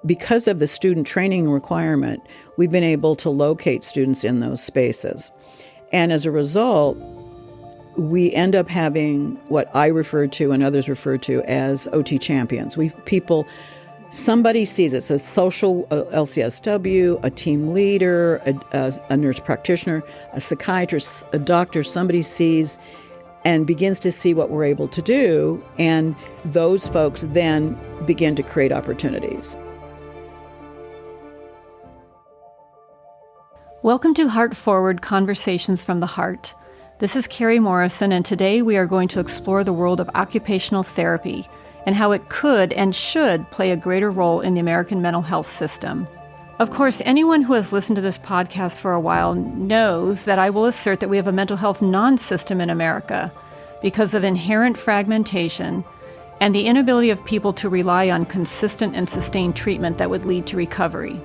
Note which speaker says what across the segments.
Speaker 1: because of the student training requirement, we've been able to locate students in those spaces. And as a result, we end up having what I refer to and others refer to as OT champions. Somebody sees it, a social LCSW, a team leader, a nurse practitioner, a psychiatrist, a doctor, somebody sees and begins to see what we're able to do, and those folks then begin to create opportunities.
Speaker 2: Welcome to Heartforward, Conversations from the Heart. This is Carrie Morrison, and today we are going to explore the world of occupational therapy and how it could and should play a greater role in the American mental health system. Of course, anyone who has listened to this podcast for a while knows that I will assert that we have a mental health non-system in America because of inherent fragmentation and the inability of people to rely on consistent and sustained treatment that would lead to recovery.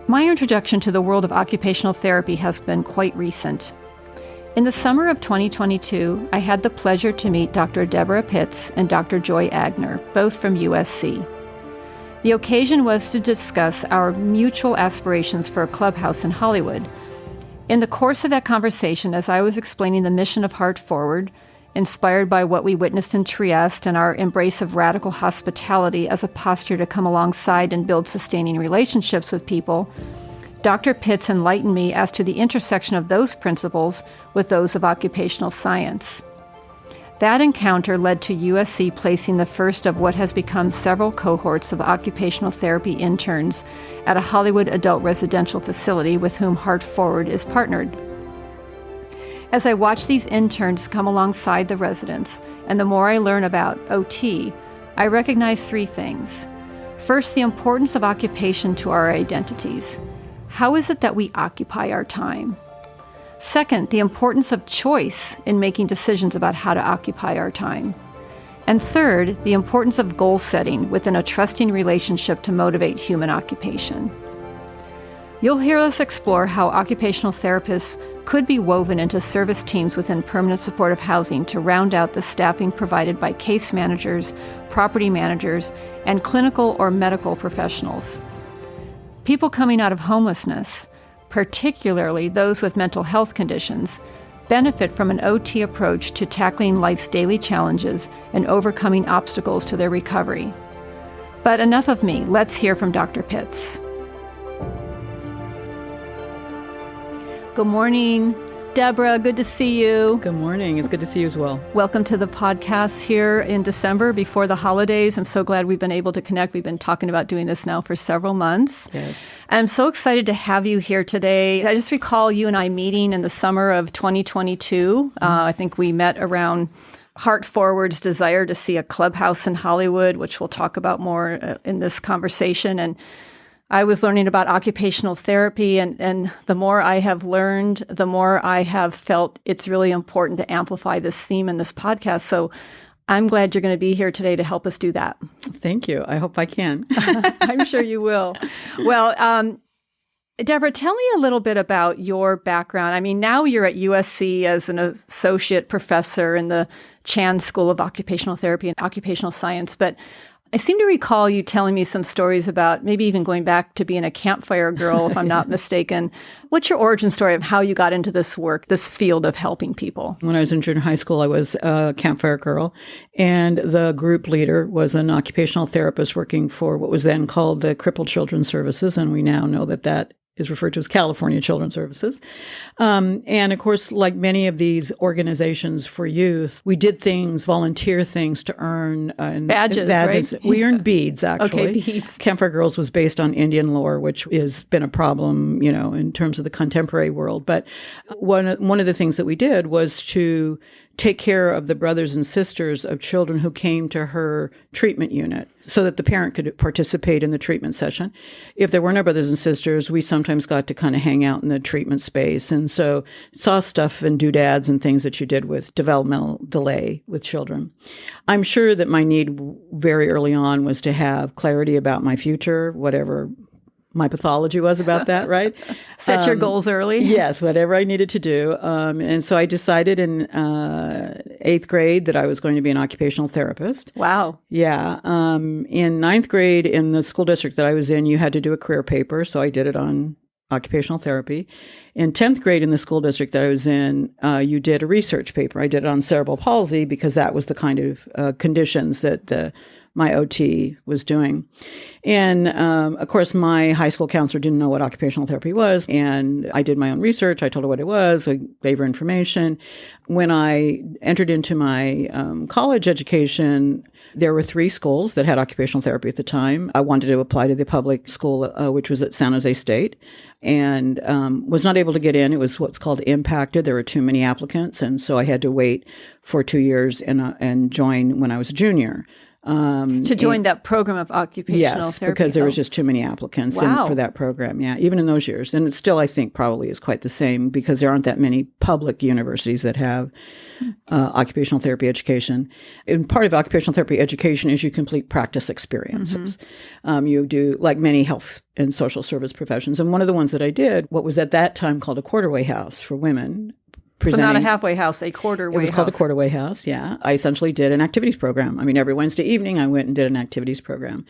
Speaker 2: My introduction to the world of occupational therapy has been quite recent. In the summer of 2022, I had the pleasure to meet Dr. Deborah Pitts and Dr. Joy Agner, both from USC. The occasion was to discuss our mutual aspirations for a clubhouse in Hollywood. In the course of that conversation, as I was explaining the mission of Heartforward, inspired by what we witnessed in Trieste and our embrace of radical hospitality as a posture to come alongside and build sustaining relationships with people, Dr. Pitts enlightened me as to the intersection of those principles with those of occupational science. That encounter led to USC placing the first of what has become several cohorts of occupational therapy interns at a Hollywood adult residential facility with whom Heartforward is partnered. As I watch these interns come alongside the residents, and the more I learn about OT, I recognize three things. First, the importance of occupation to our identities. How is it that we occupy our time? Second, the importance of choice in making decisions about how to occupy our time. And third, the importance of goal setting within a trusting relationship to motivate human occupation. You'll hear us explore how occupational therapists could be woven into service teams within permanent supportive housing to round out the staffing provided by case managers, property managers, and clinical or medical professionals. People coming out of homelessness, particularly those with mental health conditions, benefit from an OT approach to tackling life's daily challenges and overcoming obstacles to their recovery. But enough of me. Let's hear from Dr. Pitts. Good morning, Deborah. Good to see you.
Speaker 1: Good morning. It's good to see you as well.
Speaker 2: Welcome to the podcast here in December before the holidays. I'm so glad we've been able to connect. We've been talking about doing this now for several months.
Speaker 1: Yes.
Speaker 2: I'm so excited to have you here today. I just recall you and I meeting in the summer of 2022. I think we met around Heartforward's desire to see a clubhouse in Hollywood, which we'll talk about more in this conversation. And I was learning about occupational therapy, and the more I have learned, the more I have felt it's really important to amplify this theme in this podcast. So I'm glad you're going to be here today to help us do that.
Speaker 1: Thank you. I hope I can.
Speaker 2: I'm sure you will. Well, Deborah, tell me a little bit about your background. I mean, now you're at USC as an associate professor in the Chan School of Occupational Therapy and Occupational Science, but I seem to recall you telling me some stories about maybe even going back to being a campfire girl, if I'm not mistaken. What's your origin story of how you got into this work, this field of helping people?
Speaker 1: When I was in junior high school, I was a campfire girl, and the group leader was an occupational therapist working for what was then called the Crippled Children's Services, and we now know that is referred to as California Children's Services. And of course, like many of these organizations for youth, we did things, volunteer things to earn
Speaker 2: badges, right?
Speaker 1: We earned beads, actually.
Speaker 2: Okay, beads.
Speaker 1: Campfire Girls was based on Indian lore, which has been a problem, in terms of the contemporary world. But one of the things that we did was to take care of the brothers and sisters of children who came to her treatment unit so that the parent could participate in the treatment session. If there were no brothers and sisters, we sometimes got to kind of hang out in the treatment space. And so saw stuff and doodads and things that you did with developmental delay with children. I'm sure that my need very early on was to have clarity about my future, whatever my pathology was about that, right?
Speaker 2: Set your goals early.
Speaker 1: Yes, whatever I needed to do. And so I decided in 8th grade that I was going to be an occupational therapist.
Speaker 2: Wow.
Speaker 1: Yeah. In 9th grade, in the school district that I was in, you had to do a career paper. So I did it on occupational therapy. In 10th grade in the school district that I was in, you did a research paper. I did it on cerebral palsy because that was the kind of conditions that my OT was doing. And of course, my high school counselor didn't know what occupational therapy was. And I did my own research. I told her what it was. I gave her information. When I entered into my college education, there were 3 schools that had occupational therapy at the time. I wanted to apply to the public school, which was at San Jose State, and was not able to get in. It was what's called impacted. There were too many applicants. And so I had to wait for 2 years and join when I was a junior.
Speaker 2: To join that program of occupational therapy?
Speaker 1: Yes, because there was just too many applicants for that program. Yeah, even in those years. And it still, I think, probably is quite the same because there aren't that many public universities that have occupational therapy education. And part of occupational therapy education is you complete practice experiences. You do, like many health and social service professions. And one of the ones that I did, what was at that time called a quarterway house for women.
Speaker 2: So not a halfway house, a quarterway house.
Speaker 1: It was called a quarterway house, yeah. I essentially did an activities program. I mean, every Wednesday evening, I went and did an activities program.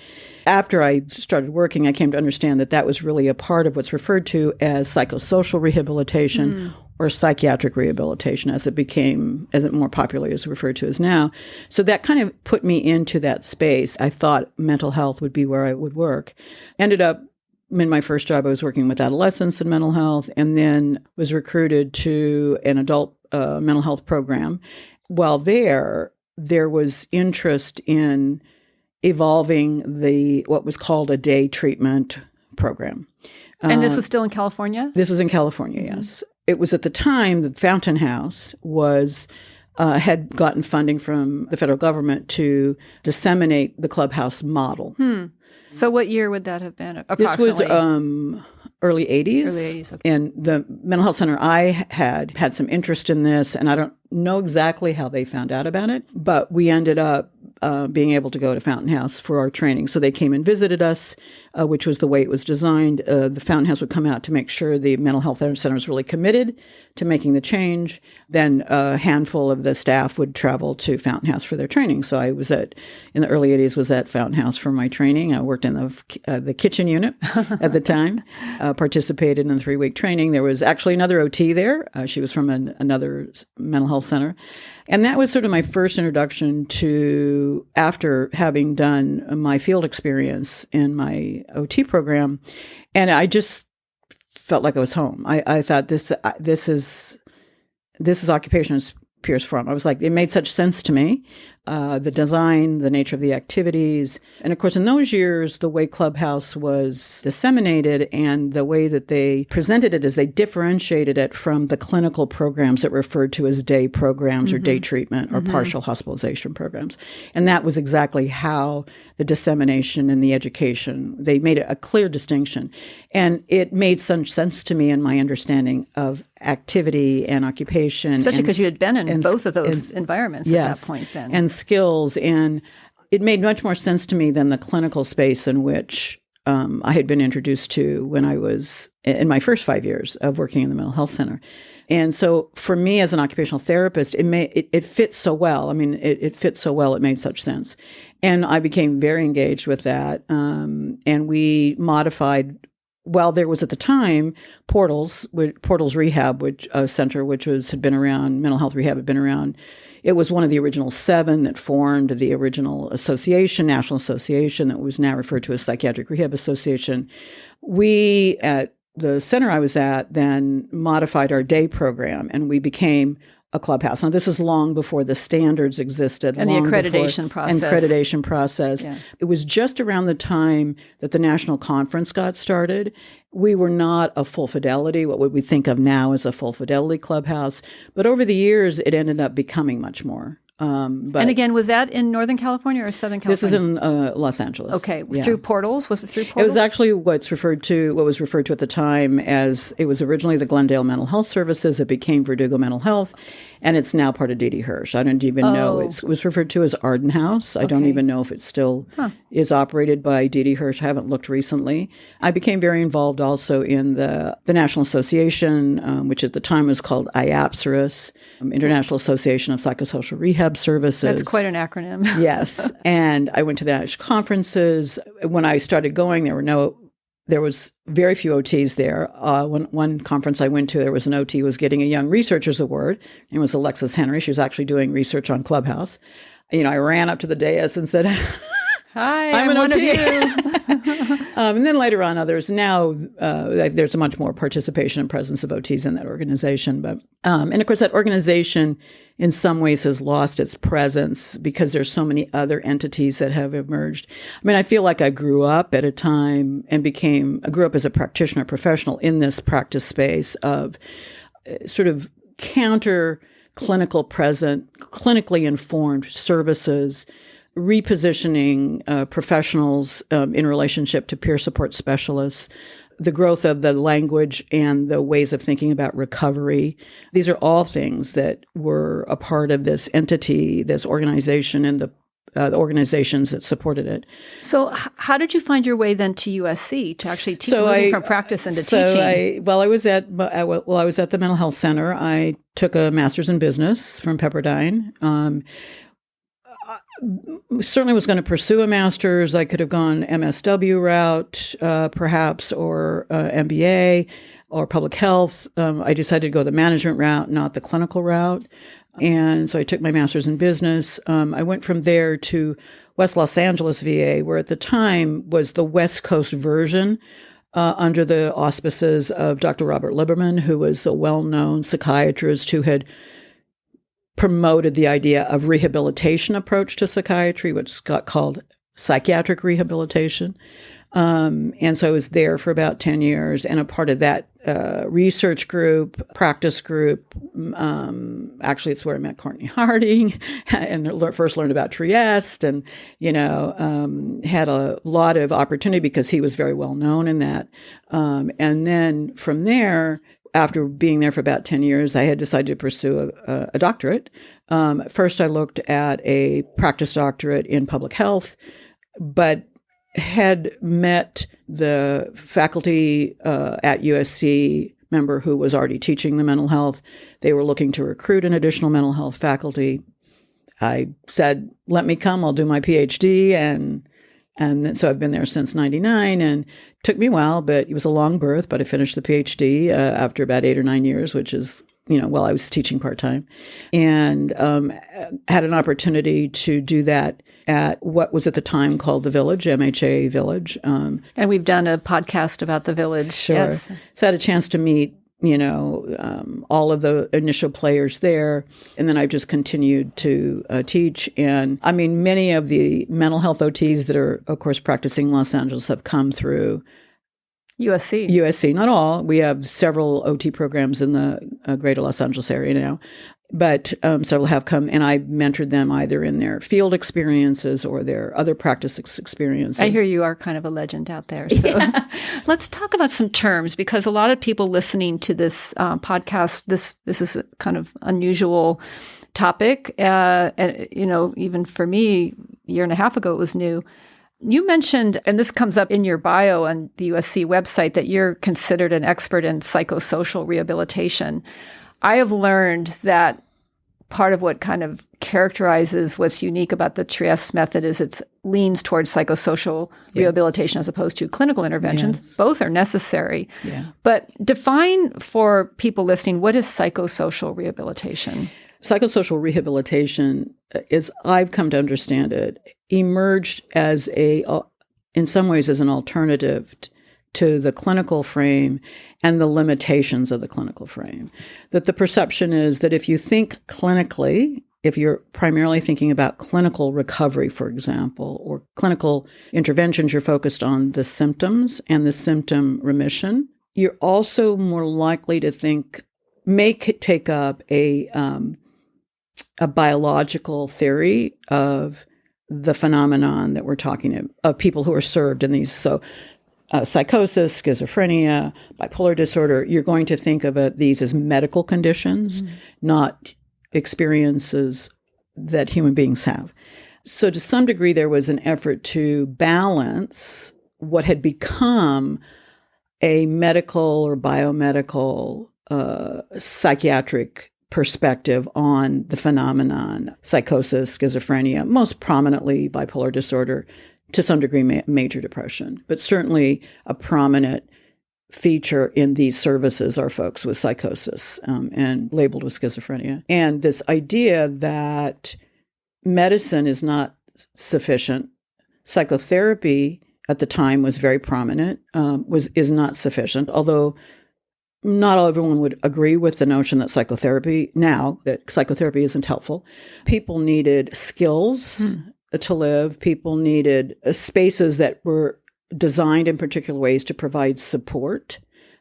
Speaker 1: After I started working, I came to understand that that was really a part of what's referred to as psychosocial rehabilitation or psychiatric rehabilitation, as it more popularly is referred to as now. So that kind of put me into that space. I thought mental health would be where I would work. Ended up in my first job, I was working with adolescents and mental health, and then was recruited to an adult mental health program. While there was interest in evolving what was called a day treatment program.
Speaker 2: And this was still in California?
Speaker 1: This was in California, yes. It was at the time that Fountain House had gotten funding from the federal government to disseminate the clubhouse model.
Speaker 2: So what year would that have been approximately?
Speaker 1: This was early 80s.
Speaker 2: Early 80s, okay.
Speaker 1: And the mental health center I had some interest in this, and I don't know exactly how they found out about it, but we ended up being able to go to Fountain House for our training. So they came and visited us, which was the way it was designed. The Fountain House would come out to make sure the mental health center was really committed to making the change. Then a handful of the staff would travel to Fountain House for their training. So I was in the early 80s, was at Fountain House for my training. I worked in the kitchen unit at the time, participated in the 3-week training. There was actually another OT there. She was from another mental health center. And that was sort of my first introduction to, after having done my field experience in my OT program. And I just felt like I was home. I thought this is occupational Pierce Forum. I was like, it made such sense to me. The design, the nature of the activities. And of course, in those years, the way Clubhouse was disseminated and the way that they presented it is they differentiated it from the clinical programs that referred to as day programs or day treatment or partial hospitalization programs. And that was exactly how the dissemination and the education, they made a clear distinction. And it made such sense to me in my understanding of activity and occupation.
Speaker 2: Especially because you had been in both of those environments at that point then.
Speaker 1: And skills. And it made much more sense to me than the clinical space in which I had been introduced to when I was in my first 5 years of working in the mental health center. And so for me as an occupational therapist, it fits so well. I mean, it fits so well, it made such sense. And I became very engaged with that. And we modified, well, there was at the time Portals Rehab Center, which had been around, mental health rehab had been around. It was one of the original 7 that formed the original association, national association, that was now referred to as Psychiatric Rehab Association. We, at the center I was at, then modified our day program, and we became a clubhouse. Now, this is long before the standards existed.
Speaker 2: And the accreditation process.
Speaker 1: Yeah. It was just around the time that the national conference got started. We were not a full fidelity, what we think of now as a full fidelity clubhouse. But over the years, it ended up becoming much more But
Speaker 2: and again, was that in Northern California or Southern California?
Speaker 1: this is in Los Angeles.
Speaker 2: Okay,
Speaker 1: Yeah.
Speaker 2: through portals? Was it through portals?
Speaker 1: It was actually what was referred to at the time as, it was originally the Glendale Mental Health Services. It became Verdugo Mental Health, and it's now part of D.D. Hirsch. I don't even know. It was referred to as Arden House. I don't even know if it still is operated by D.D. Hirsch. I haven't looked recently. I became very involved also in the National Association, which at the time was called IAPSRS, International Association of Psychosocial Rehab Services.
Speaker 2: That's quite an acronym.
Speaker 1: Yes. And I went to the conferences. When I started going, there was very few OTs there. One conference I went to, there was an OT who was getting a Young Researchers Award. It was Alexis Henry. She was actually doing research on Clubhouse. I ran up to the dais and said,
Speaker 2: "Hi,
Speaker 1: I'm an
Speaker 2: one
Speaker 1: OT."
Speaker 2: of you.
Speaker 1: And then later on, others. Now there's a much more participation and presence of OTs in that organization. But and of course, that organization in some ways has lost its presence because there's so many other entities that have emerged. I mean, I feel like I grew up at a time and I grew up as a practitioner, professional in this practice space of sort of counter clinical present, clinically informed services, repositioning professionals in relationship to peer support specialists, the growth of the language and the ways of thinking about recovery. These are all things that were a part of this entity, this organization, and the organizations that supported it.
Speaker 2: So how did you find your way then to USC to actually teach, moving from practice into teaching?
Speaker 1: I was at the Mental Health Center. I took a master's in business from Pepperdine. Certainly was going to pursue a master's. I could have gone MSW route, perhaps, or MBA or public health. I decided to go the management route, not the clinical route. And so I took my master's in business. I went from there to West Los Angeles VA, where at the time was the West Coast version under the auspices of Dr. Robert Liberman, who was a well-known psychiatrist who had promoted the idea of rehabilitation approach to psychiatry, which got called psychiatric rehabilitation. And so I was there for about 10 years and a part of that research group, practice group. Actually, it's where I met Courtney Harding and first learned about Trieste and, had a lot of opportunity because he was very well known in that. And then from there, after being there for about 10 years, I had decided to pursue a doctorate. First, I looked at a practice doctorate in public health, but had met the faculty at USC member who was already teaching the mental health. They were looking to recruit an additional mental health faculty. I said, let me come, I'll do my PhD. And so I've been there since 99, and it took me a while, but it was a long birth, but I finished the PhD after about 8 or 9 years, which is, while I was teaching part-time, and had an opportunity to do that at what was at the time called the Village, MHA Village.
Speaker 2: And we've done a podcast about the Village.
Speaker 1: Sure.
Speaker 2: Yes.
Speaker 1: So I had a chance to meet all of the initial players there. And then I've just continued to teach. And I mean, many of the mental health OTs that are, of course, practicing in Los Angeles have come through USC, not all. We have several OT programs in the greater Los Angeles area now. But several have come, and I mentored them either in their field experiences or their other practice experiences.
Speaker 2: I hear you are kind of a legend out there. So yeah. Let's talk about some terms, because a lot of people listening to this podcast, this is a kind of unusual topic. And, even for me, a year and a half ago, it was new. You mentioned, and this comes up in your bio on the USC website, that you're considered an expert in psychosocial rehabilitation. I have learned that part of what kind of characterizes what's unique about the Trieste method is it leans towards psychosocial rehabilitation as opposed to clinical interventions. Yes. Both are necessary. Yeah. But define for people listening, what is psychosocial rehabilitation?
Speaker 1: Psychosocial rehabilitation is, I've come to understand it, emerged as in some ways as an alternative to the clinical frame and the limitations of the clinical frame. That the perception is that if you think clinically, if you're primarily thinking about clinical recovery, for example, or clinical interventions, you're focused on the symptoms and the symptom remission, you're also more likely to take up a a biological theory of the phenomenon that we're talking of people who are served in these. So psychosis, schizophrenia, bipolar disorder, you're going to think of these as medical conditions, not experiences that human beings have. So to some degree, there was an effort to balance what had become a medical or biomedical psychiatric perspective on the phenomenon, psychosis, schizophrenia, most prominently bipolar disorder, to some degree major depression, but certainly a prominent feature in these services are folks with psychosis and labeled with schizophrenia. And this idea that medicine is not sufficient, psychotherapy at the time was very prominent, is not sufficient, although not everyone would agree with the notion that psychotherapy isn't helpful. People needed skills to live. People needed spaces that were designed in particular ways to provide support.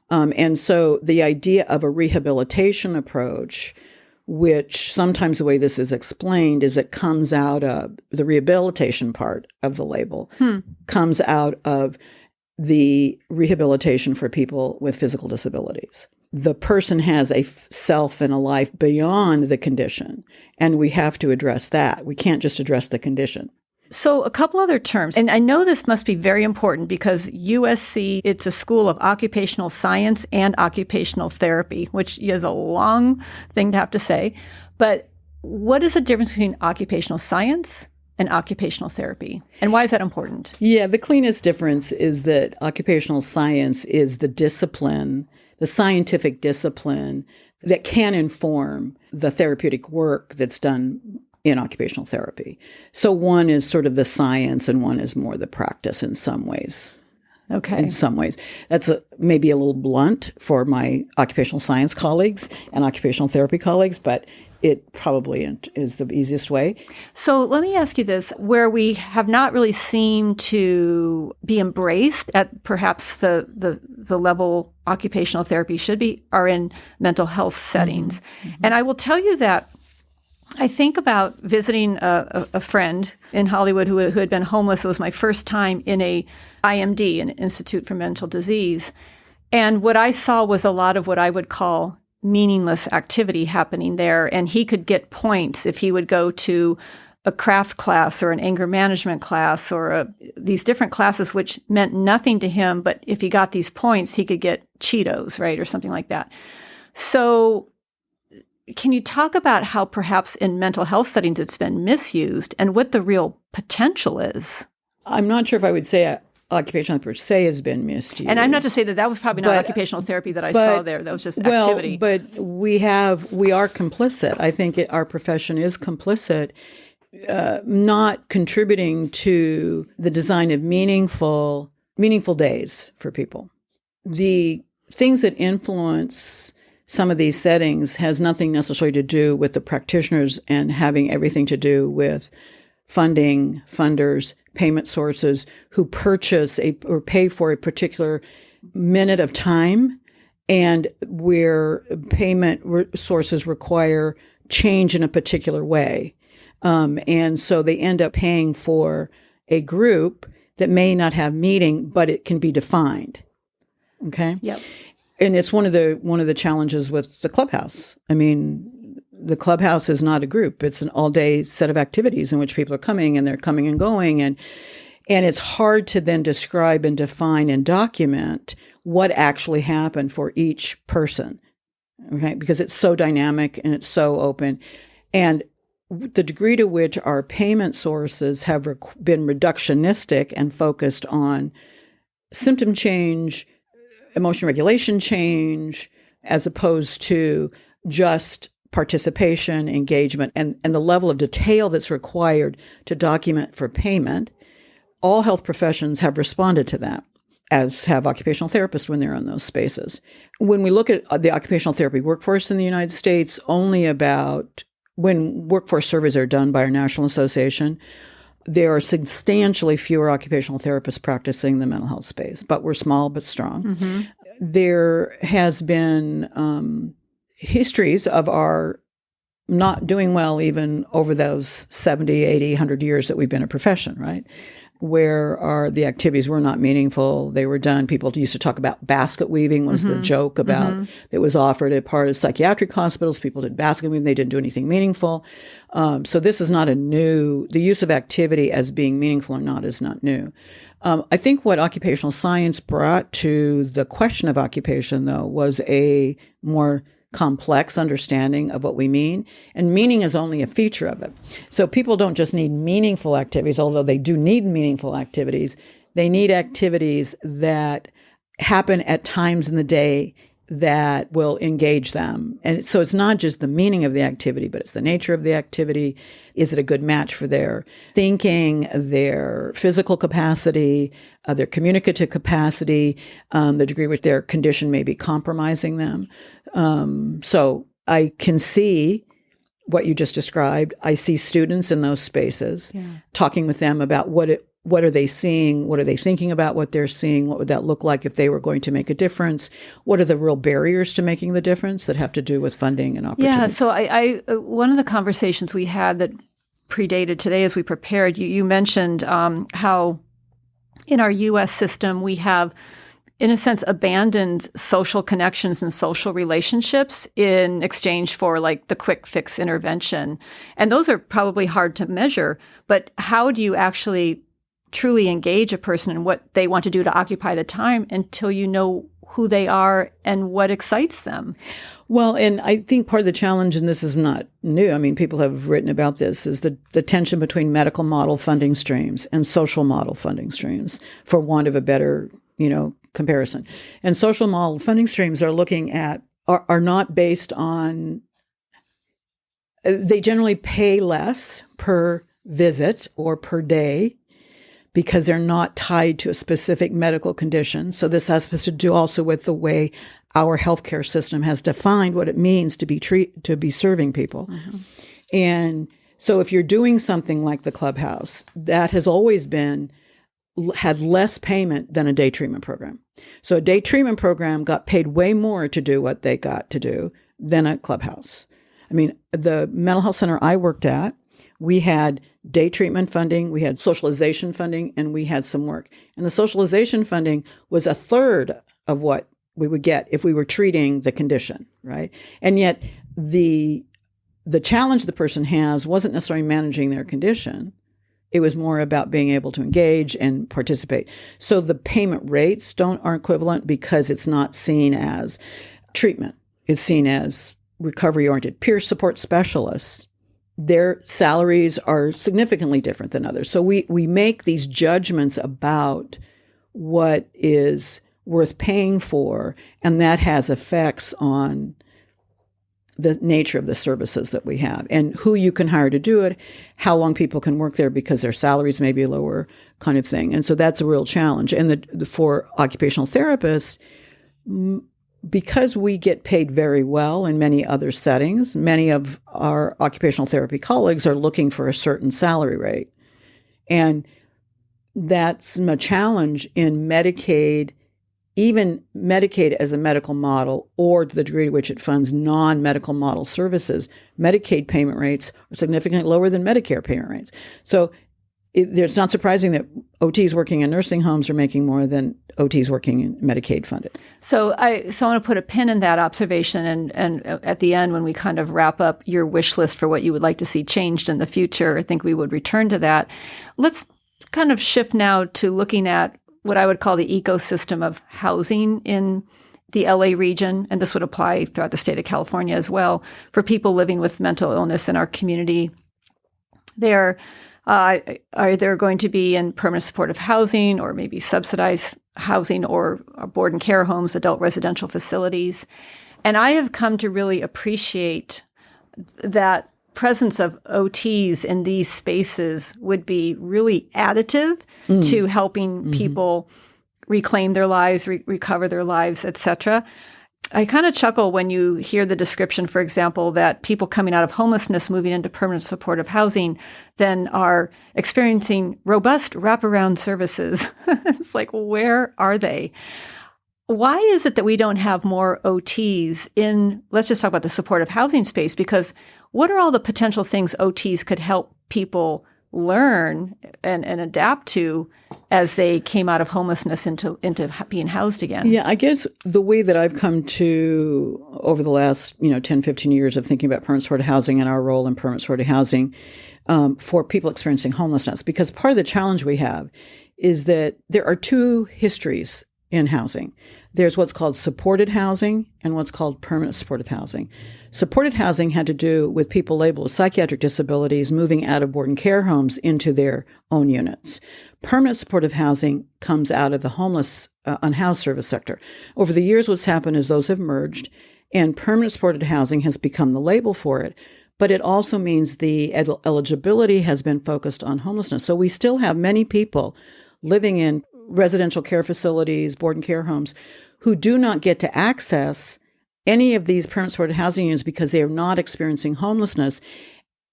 Speaker 1: And so the idea of a rehabilitation approach, which sometimes the way this is explained is it comes out of the rehabilitation part of the label, comes out of the rehabilitation for people with physical disabilities. The person has a self and a life beyond the condition, and we have to address that. We can't just address the condition.
Speaker 2: So a couple other terms, and I know this must be very important because USC, it's a school of occupational science and occupational therapy, which is a long thing to have to say. But what is the difference between occupational science and occupational therapy? And why is that important?
Speaker 1: Yeah, the cleanest difference is that occupational science is the discipline, the scientific discipline that can inform the therapeutic work that's done in occupational therapy. So one is sort of the science and one is more the practice in some ways.
Speaker 2: Okay.
Speaker 1: In some ways. That's maybe a little blunt for my occupational science colleagues and occupational therapy colleagues, but it probably is the easiest way.
Speaker 2: So let me ask you this, where we have not really seemed to be embraced at perhaps the level occupational therapy should be, are in mental health settings. And I will tell you that I think about visiting a friend in Hollywood who had been homeless. It was my first time in a IMD, an Institute for Mental Disease. And what I saw was a lot of what I would call meaningless activity happening there. And he could get points if he would go to a craft class or an anger management class or these different classes, which meant nothing to him. But if he got these points, he could get Cheetos, right? Or something like that. So can you talk about how perhaps in mental health settings it's been misused and what the real potential is?
Speaker 1: I'm not sure if I would say occupational per se has been misused.
Speaker 2: And I'm not to say that was probably not occupational therapy that I saw there. That was just activity.
Speaker 1: But we are complicit. I think our profession is complicit, not contributing to the design of meaningful days for people. The things that influence some of these settings has nothing necessarily to do with the practitioners and having everything to do with funding, funders, payment sources who purchase or pay for a particular minute of time, and where payment sources require change in a particular way. And so they end up paying for a group that may not have meaning, but it can be defined. Okay?
Speaker 2: Yep.
Speaker 1: And it's one of the challenges with the clubhouse. I mean, the clubhouse is not a group. It's an all-day set of activities in which people are coming and they're coming and going. And it's hard to then describe and define and document what actually happened for each person, okay? Because it's so dynamic and it's so open. And the degree to which our payment sources have been reductionistic and focused on symptom change, emotion regulation change, as opposed to just participation, engagement, and the level of detail that's required to document for payment, all health professions have responded to that, as have occupational therapists when they're in those spaces. When we look at the occupational therapy workforce in the United States, when workforce surveys are done by our national association, there are substantially fewer occupational therapists practicing the mental health space, but we're small but strong. Mm-hmm. There has been histories of our not doing well even over those 70, 80, 100 years that we've been a profession, right? Where are the activities were not meaningful. They were done. People used to talk about basket weaving was the joke about that was offered at part of psychiatric hospitals. People did basket weaving. They didn't do anything meaningful. So this is not the use of activity as being meaningful or not is not new. I think what occupational science brought to the question of occupation, though, was a more complex understanding of what we mean. And meaning is only a feature of it. So people don't just need meaningful activities, although they do need meaningful activities. They need activities that happen at times in the day that will engage them. And so it's not just the meaning of the activity, but it's the nature of the activity. Is it a good match for their thinking, their physical capacity, their communicative capacity, the degree which their condition may be compromising them? So I can see what you just described. I see students in those spaces, talking with them about what are they seeing? What are they thinking about what they're seeing? What would that look like if they were going to make a difference? What are the real barriers to making the difference that have to do with funding and opportunities?
Speaker 2: Yeah, so I one of the conversations we had that predated today as we prepared, you mentioned how in our U.S. system we have, in a sense, abandoned social connections and social relationships in exchange for like the quick fix intervention. And those are probably hard to measure, but how do you actually truly engage a person in what they want to do to occupy the time until you know who they are and what excites them?
Speaker 1: Well, and I think part of the challenge, and this is not new, I mean, people have written about this, is the tension between medical model funding streams and social model funding streams, for want of a better, comparison. And social model funding streams are looking at, are not based on, they generally pay less per visit or per day, because they're not tied to a specific medical condition. So this has to do also with the way our healthcare system has defined what it means to be serving people. And so if you're doing something like the clubhouse, that has always had less payment than a day treatment program. So a day treatment program got paid way more to do what they got to do than a clubhouse. I mean, the mental health center I worked at, we had day treatment funding, we had socialization funding, and we had some work. And the socialization funding was a third of what we would get if we were treating the condition, right? And yet the challenge the person has wasn't necessarily managing their condition. It was more about being able to engage and participate. So the payment rates aren't equivalent because it's not seen as treatment. It's seen as recovery-oriented peer support specialists. Their salaries are significantly different than others. So we make these judgments about what is worth paying for, and that has effects on the nature of the services that we have and who you can hire to do it, how long people can work there because their salaries may be lower, kind of thing. And so that's a real challenge. And for occupational therapists, because we get paid very well in many other settings, many of our occupational therapy colleagues are looking for a certain salary rate. And that's a challenge in Medicaid, even Medicaid as a medical model, or to the degree to which it funds non-medical model services. Medicaid payment rates are significantly lower than Medicare payment rates. So it's not surprising that OTs working in nursing homes are making more than OTs working in Medicaid funded.
Speaker 2: So I want to put a pin in that observation, and at the end, when we kind of wrap up your wish list for what you would like to see changed in the future, I think we would return to that. Let's kind of shift now to looking at what I would call the ecosystem of housing in the LA region, and this would apply throughout the state of California as well, for people living with mental illness in our community. Are there going to be in permanent supportive housing, or maybe subsidized housing, or board and care homes, adult residential facilities? And I have come to really appreciate that presence of OTs in these spaces would be really additive to helping people reclaim their lives, recover their lives, etc. I kind of chuckle when you hear the description, for example, that people coming out of homelessness moving into permanent supportive housing then are experiencing robust wraparound services. It's like, where are they? Why is it that we don't have more OTs in, let's just talk about the supportive housing space? Because What are all the potential things OTs could help people learn and adapt to as they came out of homelessness into being housed again?
Speaker 1: Yeah, I guess the way that I've come to over the last 10, 15 years of thinking about permanent supported housing and our role in permanent supported housing for people experiencing homelessness, because part of the challenge we have is that there are two histories in housing. There's what's called supported housing and what's called permanent supportive housing. Supported housing had to do with people labeled with psychiatric disabilities moving out of board and care homes into their own units. Permanent supportive housing comes out of the homeless unhoused service sector. Over the years, what's happened is those have merged, and permanent supported housing has become the label for it. But it also means the eligibility has been focused on homelessness. So we still have many people living in residential care facilities, board and care homes, who do not get to access any of these permanent supported housing units because they are not experiencing homelessness.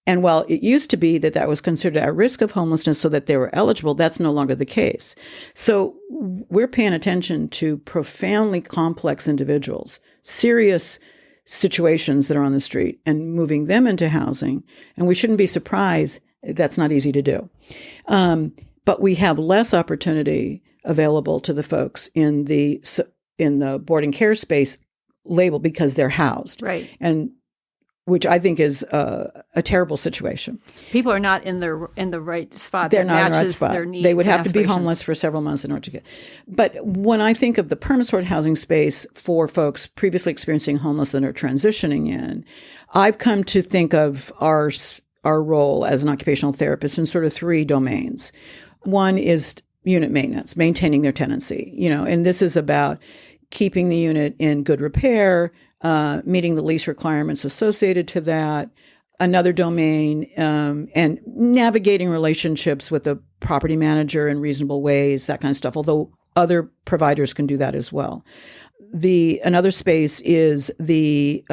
Speaker 1: And while it used to be that was considered a risk of homelessness so that they were eligible, that's no longer the case. So we're paying attention to profoundly complex individuals, serious situations that are on the street, and moving them into housing. And we shouldn't be surprised that's not easy to do. But we have less opportunity available to the folks in the board and care space label because they're housed.
Speaker 2: Right.
Speaker 1: And which I think is a terrible situation.
Speaker 2: People are not in the right spot.
Speaker 1: They're
Speaker 2: that
Speaker 1: not in the right
Speaker 2: matches
Speaker 1: spot.
Speaker 2: Their needs.
Speaker 1: They would have to be
Speaker 2: aspirations.
Speaker 1: homeless for several months in order to get. But when I think of the permanent supported housing space for folks previously experiencing homelessness and are transitioning in, I've come to think of our role as an occupational therapist in sort of three domains. One is unit maintenance, maintaining their tenancy, and this is about keeping the unit in good repair, meeting the lease requirements associated to that. Another domain, and navigating relationships with the property manager in reasonable ways, that kind of stuff, although other providers can do that as well. Another space is the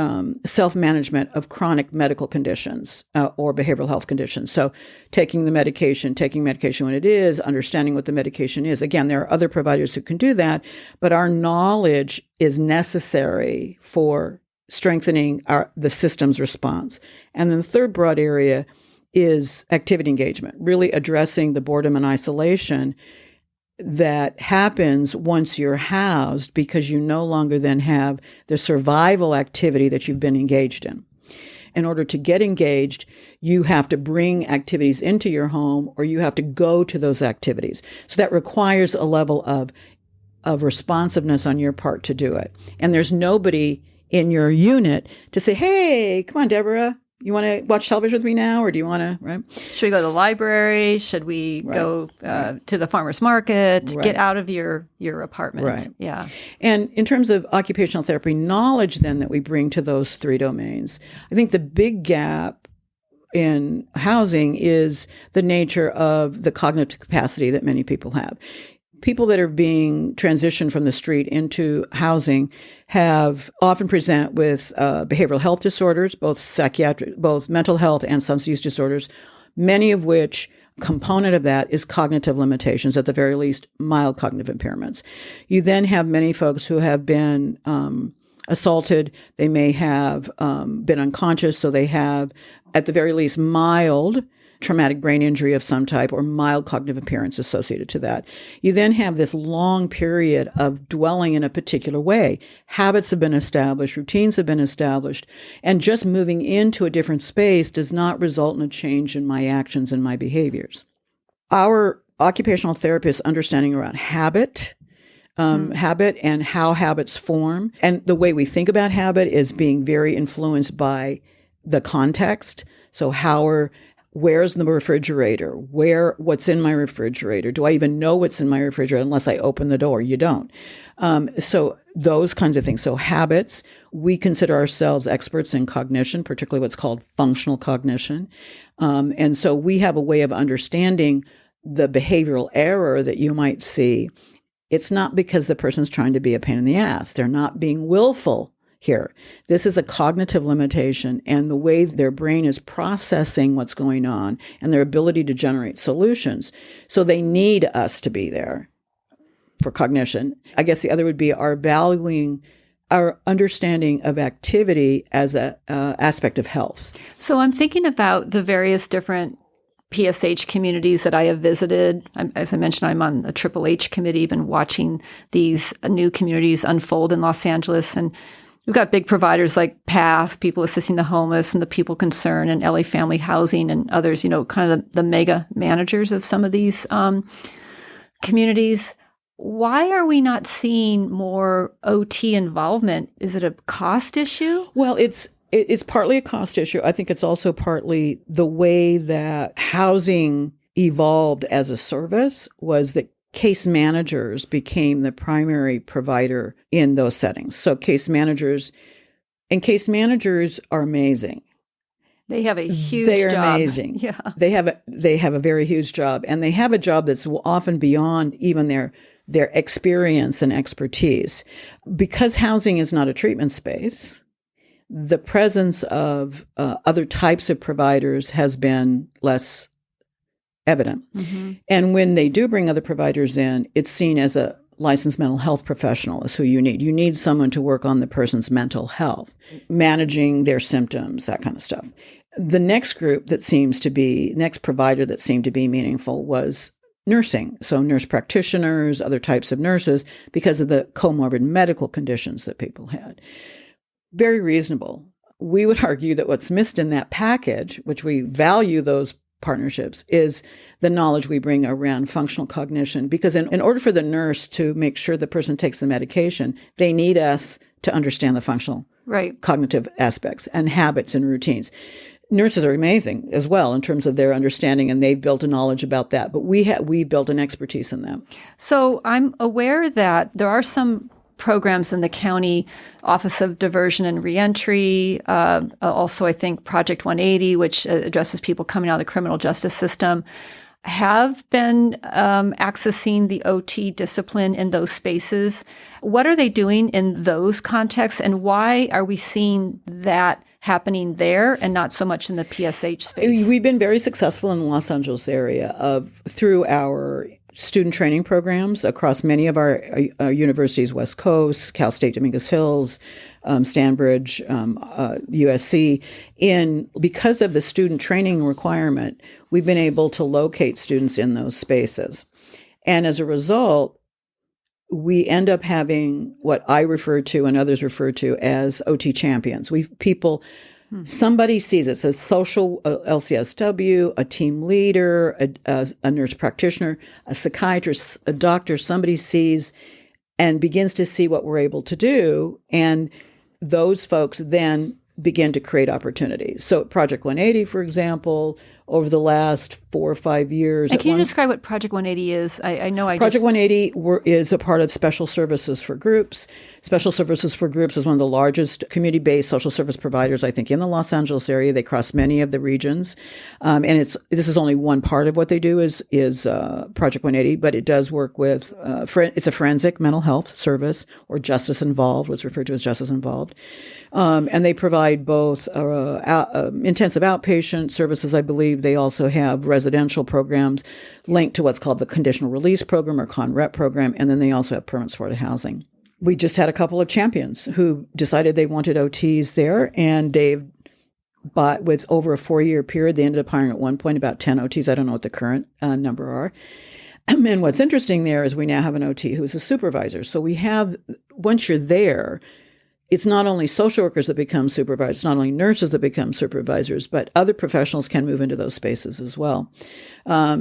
Speaker 1: self-management of chronic medical conditions or behavioral health conditions. So taking medication when it is, understanding what the medication is. Again, there are other providers who can do that, but our knowledge is necessary for strengthening the system's response. And then the third broad area is activity engagement, really addressing the boredom and isolation that happens once you're housed because you no longer then have the survival activity that you've been engaged in. In order to get engaged, you have to bring activities into your home or you have to go to those activities. So that requires a level of responsiveness on your part to do it. And there's nobody in your unit to say, hey, come on, Deborah, you want to watch television with me now, or do you want to, right?
Speaker 2: Should we go to the library? Should we go to the farmer's market?
Speaker 1: Right.
Speaker 2: Get out of your apartment.
Speaker 1: Right.
Speaker 2: Yeah.
Speaker 1: And in terms of occupational therapy knowledge then that we bring to those three domains, I think the big gap in housing is the nature of the cognitive capacity that many people have. People that are being transitioned from the street into housing have often present with behavioral health disorders, both psychiatric, both mental health and substance use disorders, many of which component of that is cognitive limitations, at the very least, mild cognitive impairments. You then have many folks who have been assaulted. They may have been unconscious, so they have, at the very least, mild traumatic brain injury of some type or mild cognitive impairments associated to that. You then have this long period of dwelling in a particular way. Habits have been established, routines have been established, and just moving into a different space does not result in a change in my actions and my behaviors. Our occupational therapist understanding around habit and how habits form, and the way we think about habit is being very influenced by the context. So where's the refrigerator? What's in my refrigerator? Do I even know what's in my refrigerator unless I open the door? You don't. So those kinds of things. So habits, we consider ourselves experts in cognition, particularly what's called functional cognition. And so we have a way of understanding the behavioral error that you might see. It's not because the person's trying to be a pain in the ass. They're not being willful here. This is a cognitive limitation, and the way their brain is processing what's going on and their ability to generate solutions. So they need us to be there for cognition. I guess the other would be our valuing our understanding of activity as an aspect of health.
Speaker 2: So I'm thinking about the various different PSH communities that I have visited. As I mentioned, I'm on a Triple H committee, been watching these new communities unfold in Los Angeles. And we've got big providers like PATH, People Assisting the Homeless, and the People Concern, and LA Family Housing, and others, kind of the mega managers of some of these communities. Why are we not seeing more OT involvement? Is it a cost issue?
Speaker 1: Well, it's partly a cost issue. I think it's also partly the way that housing evolved as a service was that case managers became the primary provider in those settings. So case managers are amazing.
Speaker 2: They have a huge
Speaker 1: They are
Speaker 2: job.
Speaker 1: Amazing.
Speaker 2: Yeah.
Speaker 1: They have a very huge job, and they have a job that's often beyond even their experience and expertise. Because housing is not a treatment space, the presence of other types of providers has been less evident. Mm-hmm. And when they do bring other providers in, it's seen as a licensed mental health professional is who you need. You need someone to work on the person's mental health, managing their symptoms, that kind of stuff. The next provider that seemed to be meaningful was nursing. So nurse practitioners, other types of nurses, because of the comorbid medical conditions that people had. Very reasonable. We would argue that what's missed in that package, which we value those partnerships, is the knowledge we bring around functional cognition. Because in order for the nurse to make sure the person takes the medication, they need us to understand the functional cognitive aspects and habits and routines. Nurses are amazing as well in terms of their understanding, and they've built a knowledge about that. But we built an expertise in them.
Speaker 2: So I'm aware that there are some programs in the county Office of Diversion and Reentry. Also, I think Project 180, which addresses people coming out of the criminal justice system, have been accessing the OT discipline in those spaces. What are they doing in those contexts, and why are we seeing that happening there and not so much in the PSH space?
Speaker 1: We've been very successful in the Los Angeles area through our student training programs across many of our universities, West Coast, Cal State Dominguez Hills, Stanbridge, USC. Because of the student training requirement, we've been able to locate students in those spaces. And as a result, we end up having what I refer to and others refer to as OT champions. Somebody sees it, a social LCSW, a team leader, a nurse practitioner, a psychiatrist, a doctor. Somebody sees and begins to see what we're able to do, and those folks then begin to create opportunities. So Project 180, for example, over the last 4 or 5 years.
Speaker 2: And can you describe what Project 180 is?
Speaker 1: Project 180 is a part of Special Services for Groups. Special Services for Groups is one of the largest community-based social service providers, I think, in the Los Angeles area. They cross many of the regions. And this is only one part of what they do is Project 180, but it does work with, it's a forensic mental health service, or Justice Involved, what's referred to as Justice Involved. And they provide both intensive outpatient services, I believe. They also have residential programs linked to what's called the Conditional Release Program or ConRep program, and then they also have permanent supported housing. We just had a couple of champions who decided they wanted OTs there, and with over a 4-year period, they ended up hiring at one point about 10 OTs. I don't know what the current number are. And what's interesting there is we now have an OT who's a supervisor. So once you're there, it's not only social workers that become supervisors, it's not only nurses that become supervisors, but other professionals can move into those spaces as well.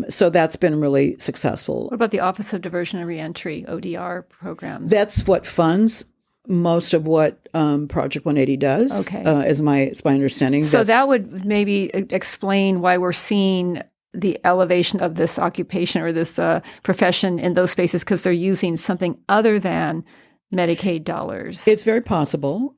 Speaker 1: So that's been really successful.
Speaker 2: What about the Office of Diversion and Reentry, ODR programs?
Speaker 1: That's what funds most of what Project 180 does, is my understanding.
Speaker 2: So that would maybe explain why we're seeing the elevation of this occupation or this profession in those spaces, because they're using something other than Medicaid dollars.
Speaker 1: It's very possible.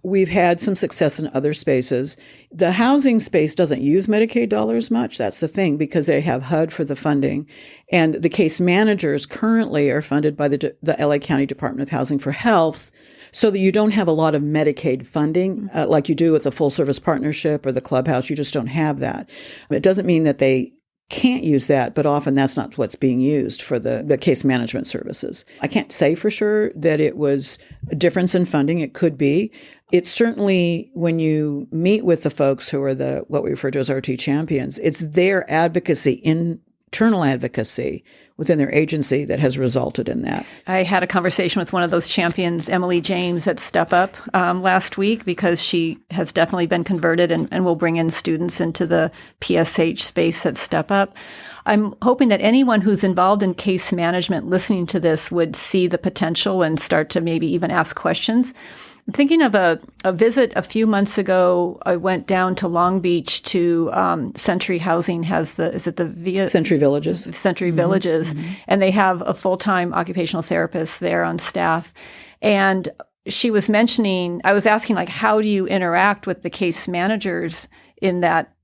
Speaker 1: We've had some success in other spaces. The housing space doesn't use Medicaid dollars much. That's the thing, because they have HUD for the funding. And the case managers currently are funded by the LA County Department of Housing for Health, so that you don't have a lot of Medicaid funding like you do with the full service partnership or the clubhouse. You just don't have that. It doesn't mean that they can't use that, but often that's not what's being used for the case management services. I can't say for sure that it was a difference in funding. It could be. It's certainly, when you meet with the folks who are what we refer to as RT champions, it's their advocacy, internal advocacy within their agency, that has resulted in that.
Speaker 2: I had a conversation with one of those champions, Emily James, at Step Up last week, because she has definitely been converted and will bring in students into the PSH space at Step Up. I'm hoping that anyone who's involved in case management listening to this would see the potential and start to maybe even ask questions. I'm thinking of a visit a few months ago. I went down to Long Beach to Century Housing
Speaker 1: Century Villages.
Speaker 2: Century Villages, and they have a full-time occupational therapist there on staff. And she was mentioning, I was asking, like, how do you interact with the case managers in that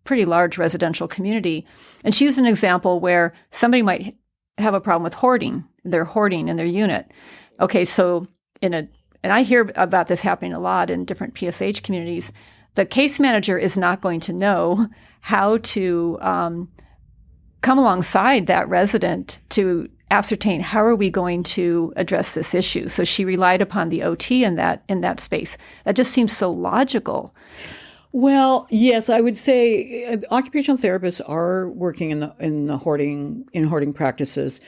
Speaker 2: pretty large residential community? And she used an example where somebody might have a problem with hoarding. They're hoarding in their unit. Okay, so and I hear about this happening a lot in different PSH communities. The case manager is not going to know how to come alongside that resident to ascertain how are we going to address this issue. So she relied upon the OT in that space. That just seems so logical.
Speaker 1: Well, yes, I would say occupational therapists are working in hoarding practices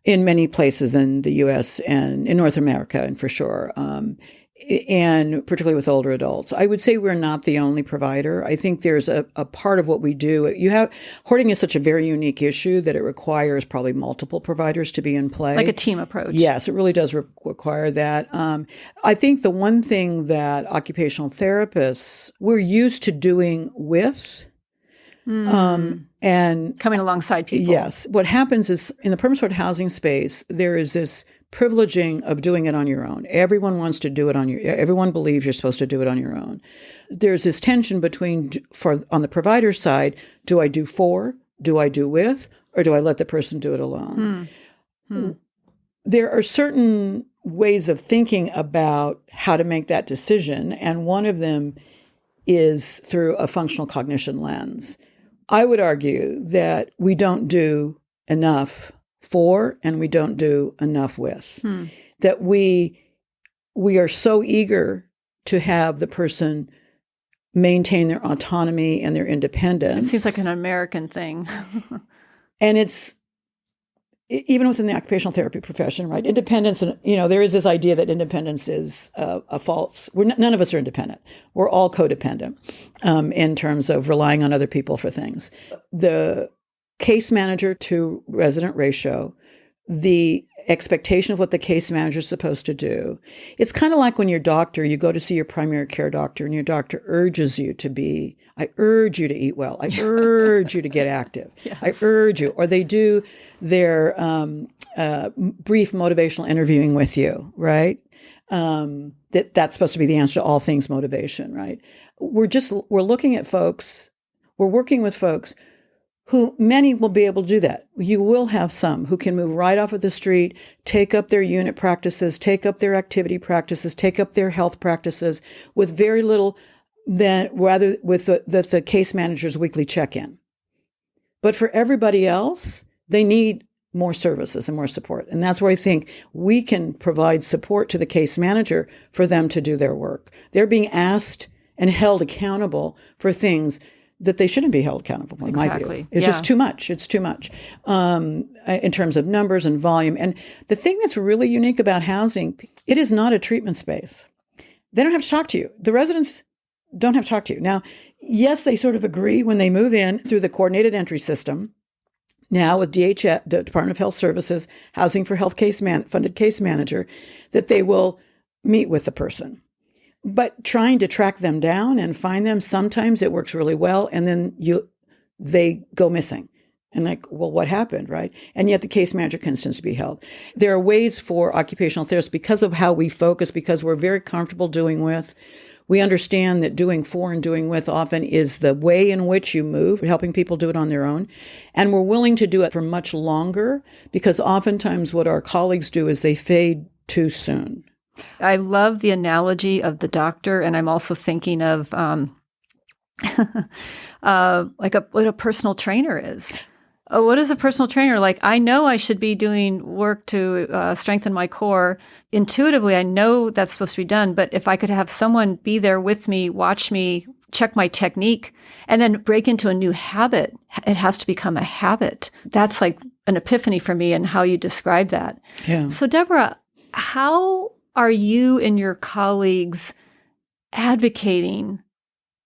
Speaker 1: in many places in the U.S. and in North America, and for sure, and particularly with older adults. I would say we're not the only provider. I think there's a part of what we do. Hoarding is such a very unique issue that it requires probably multiple providers to be in play.
Speaker 2: Like a team approach.
Speaker 1: Yes, it really does require that. I think the one thing that occupational therapists, we're used to doing with, and
Speaker 2: coming alongside people.
Speaker 1: Yes. What happens is, in the permanent supported housing space, there is this privileging of doing it on your own. Everyone wants to do it everyone believes you're supposed to do it on your own. There's this tension between, on the provider side, do I do for, do I do with, or do I let the person do it alone? There are certain ways of thinking about how to make that decision, and one of them is through a functional cognition lens. I would argue that we don't do enough for, and we don't do enough with. That we are so eager to have the person maintain their autonomy and their independence.
Speaker 2: It seems like an American thing.
Speaker 1: And it's, even within the occupational therapy profession, right? Independence, and there is this idea that independence is a false. None of us are independent. We're all codependent in terms of relying on other people for things. The case manager to resident ratio, the expectation of what the case manager is supposed to do. It's kind of like when your doctor, you go to see your primary care doctor, and your doctor urges you I urge you to eat well. I urge you to get active.
Speaker 2: Yes.
Speaker 1: I urge you. Or they do their brief motivational interviewing with you, right? That's supposed to be the answer to all things motivation, right? We're looking at folks, we're working with folks who many will be able to do that. You will have some who can move right off of the street, take up their unit practices, take up their activity practices, take up their health practices with very little rather with the case manager's weekly check-in. But for everybody else, they need more services and more support. And that's where I think we can provide support to the case manager for them to do their work. They're being asked and held accountable for things that they shouldn't be held accountable for, in my view. It's just too much. It's too much in terms of numbers and volume. And the thing that's really unique about housing, it is not a treatment space. They don't have to talk to you. The residents don't have to talk to you. Now, yes, they sort of agree when they move in through the coordinated entry system. Now with DHS, the Department of Health Services, Housing for Health funded case manager, that they will meet with the person. But trying to track them down and find them, sometimes it works really well, and then they go missing. And like, well, what happened, right? And yet the case manager continues to be held. There are ways for occupational therapists, because of how we focus, because we're very comfortable doing with. We understand that doing for and doing with often is the way in which you move, helping people do it on their own. And we're willing to do it for much longer, because oftentimes what our colleagues do is they fade too soon.
Speaker 2: I love the analogy of the doctor, and I'm also thinking of like what a personal trainer is. what is a personal trainer like? I know I should be doing work to strengthen my core. Intuitively, I know that's supposed to be done. But if I could have someone be there with me, watch me, check my technique, and then break into a new habit, it has to become a habit. That's like an epiphany for me and how you describe that.
Speaker 1: Yeah.
Speaker 2: So, Deborah, how are you and your colleagues advocating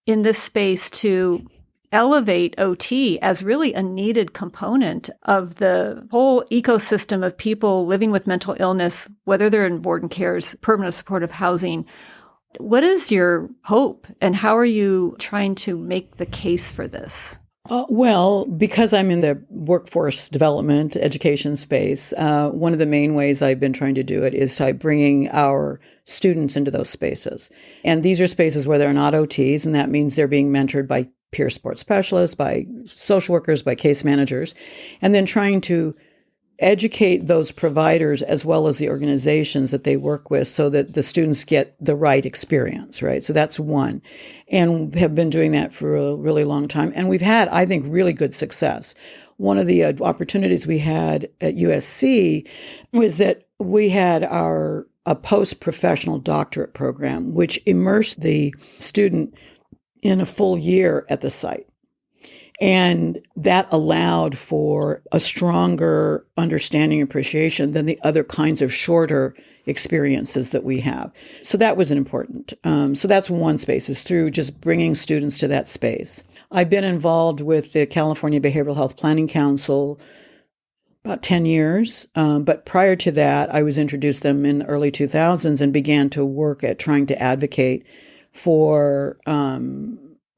Speaker 2: in this space to elevate OT as really a needed component of the whole ecosystem of people living with mental illness, whether they're in board and cares, permanent supportive housing? What is your hope, and how are you trying to make the case for this?
Speaker 1: Well, because I'm in the workforce development education space, one of the main ways I've been trying to do it is by bringing our students into those spaces. And these are spaces where they're not OTs, and that means they're being mentored by peer support specialists, by social workers, by case managers, and then trying to educate those providers as well as the organizations that they work with so that the students get the right experience, right? So that's one. And have been doing that for a really long time. And we've had, I think, really good success. One of the opportunities we had at USC was that we had a post-professional doctorate program, which immersed the student in a full year at the site. And that allowed for a stronger understanding and appreciation than the other kinds of shorter experiences that we have. So that was important. So that's one space, is through just bringing students to that space. I've been involved with the California Behavioral Health Planning Council about 10 years. But prior to that, I was introduced them in the early 2000s and began to work at trying to advocate for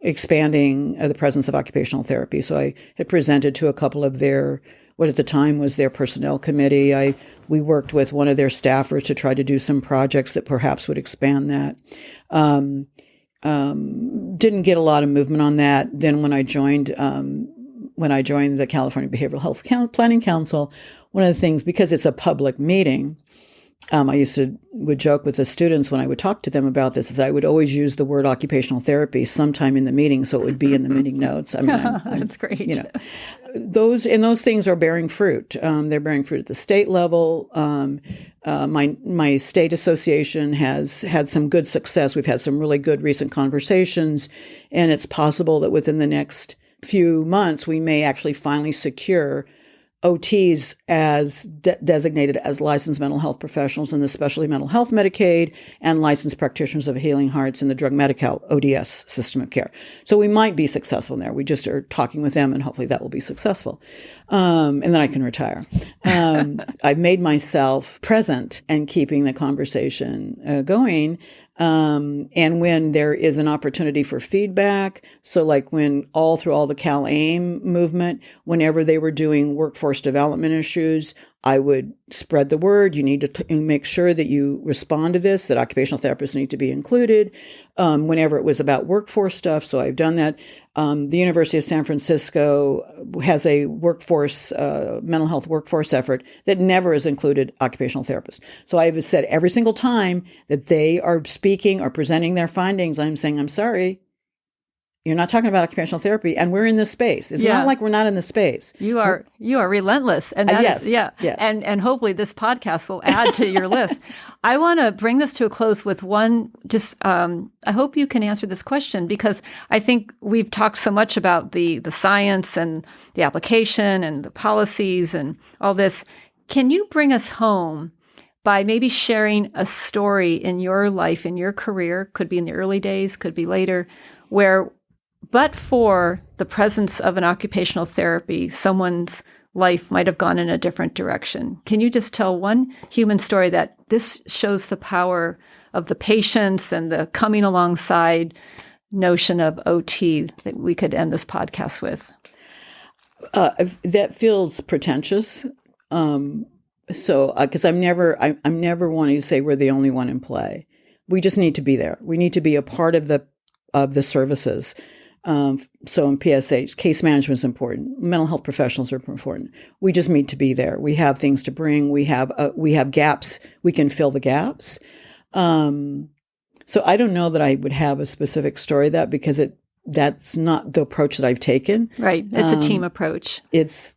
Speaker 1: expanding the presence of occupational therapy. So I had presented to a couple of what at the time was their personnel committee. We worked with one of their staffers to try to do some projects that perhaps would expand that. Didn't get a lot of movement on that. Then when I joined the California Behavioral Health Planning Council, one of the things, because it's a public meeting, I would joke with the students when I would talk to them about this, is I would always use the word occupational therapy sometime in the meeting, so it would be in the meeting notes. I mean,
Speaker 2: that's great.
Speaker 1: Those things are bearing fruit. They're bearing fruit at the state level. My state association has had some good success. We've had some really good recent conversations, and it's possible that within the next few months we may actually finally secure OTs as designated as licensed mental health professionals in the specialty mental health Medicaid and licensed practitioners of healing hearts in the drug Medi-Cal ODS system of care. So we might be successful in there. We just are talking with them, and hopefully that will be successful. And then I can retire. I've made myself present and keeping the conversation going. And when there is an opportunity for feedback, so like through all the CalAIM movement, whenever they were doing workforce development issues, I would spread the word. You need to make sure that you respond to this, that occupational therapists need to be included. Whenever it was about workforce stuff, so I've done that. The University of San Francisco has a mental health workforce effort that never has included occupational therapists. So I have said every single time that they are speaking or presenting their findings, I'm saying, I'm sorry, you're not talking about occupational therapy, and we're in this space. It's not like we're not in this space.
Speaker 2: You are relentless, and that is. And hopefully this podcast will add to your list. I want to bring this to a close with one. I hope you can answer this question, because I think we've talked so much about the science and the application and the policies and all this. Can you bring us home by maybe sharing a story in your life, in your career? Could be in the early days, could be later, where, but for the presence of an occupational therapy, someone's life might have gone in a different direction. Can you just tell one human story that this shows the power of the patience and the coming alongside notion of OT that we could end this podcast with?
Speaker 1: That feels pretentious. Because I'm never wanting to say we're the only one in play. We just need to be there. We need to be a part of the services. So in PSH, case management is important. Mental health professionals are important. We just need to be there. We have things to bring. We have gaps. We can fill the gaps. So I don't know that I would have a specific story because that's not the approach that I've taken.
Speaker 2: Right. It's a team approach.
Speaker 1: It's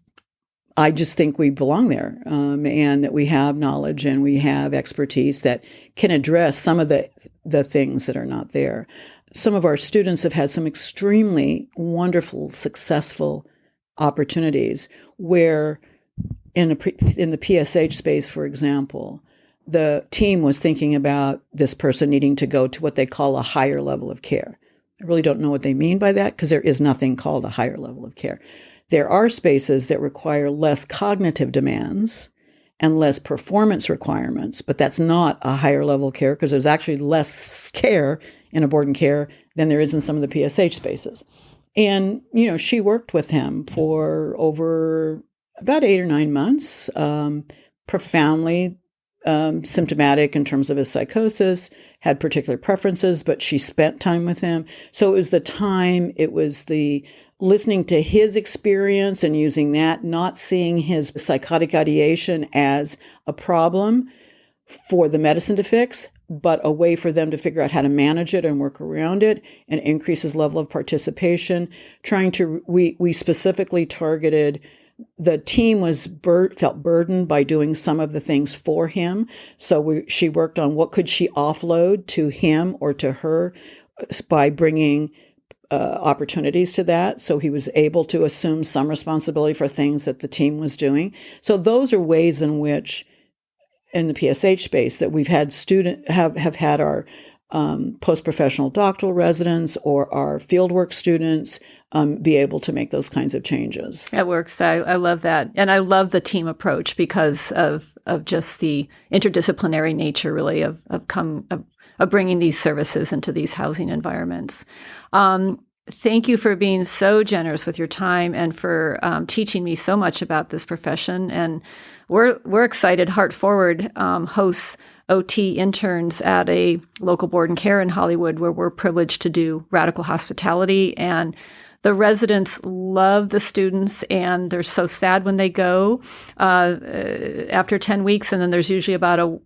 Speaker 1: I just think we belong there, and that we have knowledge and we have expertise that can address some of the things that are not there. Some of our students have had some extremely wonderful, successful opportunities where in the PSH space, for example, the team was thinking about this person needing to go to what they call a higher level of care. I really don't know what they mean by that because there is nothing called a higher level of care. There are spaces that require less cognitive demands and less performance requirements, but that's not a higher level of care because there's actually less care in a board and care than there is in some of the PSH spaces. And, she worked with him for over about 8 or 9 months, profoundly symptomatic in terms of his psychosis, had particular preferences, but she spent time with him. So it was the time, it was the listening to his experience and using that, not seeing his psychotic ideation as a problem for the medicine to fix, but a way for them to figure out how to manage it and work around it and increase his level of participation. We specifically targeted, the team felt burdened by doing some of the things for him. So she worked on what could she offload to him or to her by bringing opportunities to that. So he was able to assume some responsibility for things that the team was doing. So those are ways in which in the PSH space that we've had have had our post-professional doctoral residents or our fieldwork students be able to make those kinds of changes.
Speaker 2: That works. I love that. And I love the team approach because of just the interdisciplinary nature, really, of bringing these services into these housing environments. Thank you for being so generous with your time and for teaching me so much about this profession. And we're excited. Heartforward hosts OT interns at a local board and care in Hollywood where we're privileged to do radical hospitality. And the residents love the students and they're so sad when they go after 10 weeks. And then there's usually about a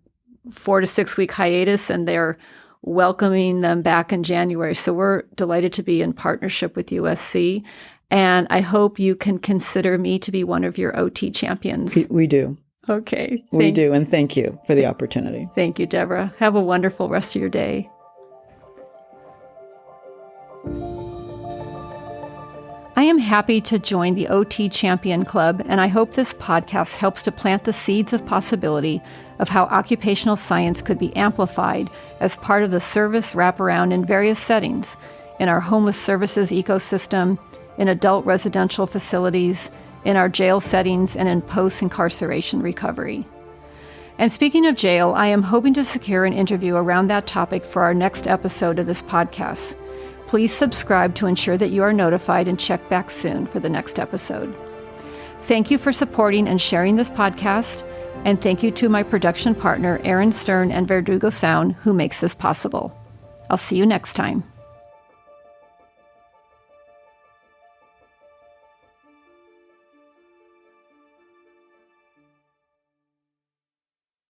Speaker 2: 4 to 6 week hiatus and they're welcoming them back in January. So we're delighted to be in partnership with USC. And I hope you can consider me to be one of your OT champions.
Speaker 1: We do.
Speaker 2: Okay.
Speaker 1: We do. And thank you for the opportunity.
Speaker 2: Thank you, Deborah. Have a wonderful rest of your day. I am happy to join the OT Champion Club, and I hope this podcast helps to plant the seeds of possibility of how occupational science could be amplified as part of the service wraparound in various settings, in our homeless services ecosystem, in adult residential facilities, in our jail settings, and in post-incarceration recovery. And speaking of jail, I am hoping to secure an interview around that topic for our next episode of this podcast. Please subscribe to ensure that you are notified and check back soon for the next episode. Thank you for supporting and sharing this podcast, and thank you to my production partner, Aaron Stern and Verdugo Sound, who makes this possible. I'll see you next time.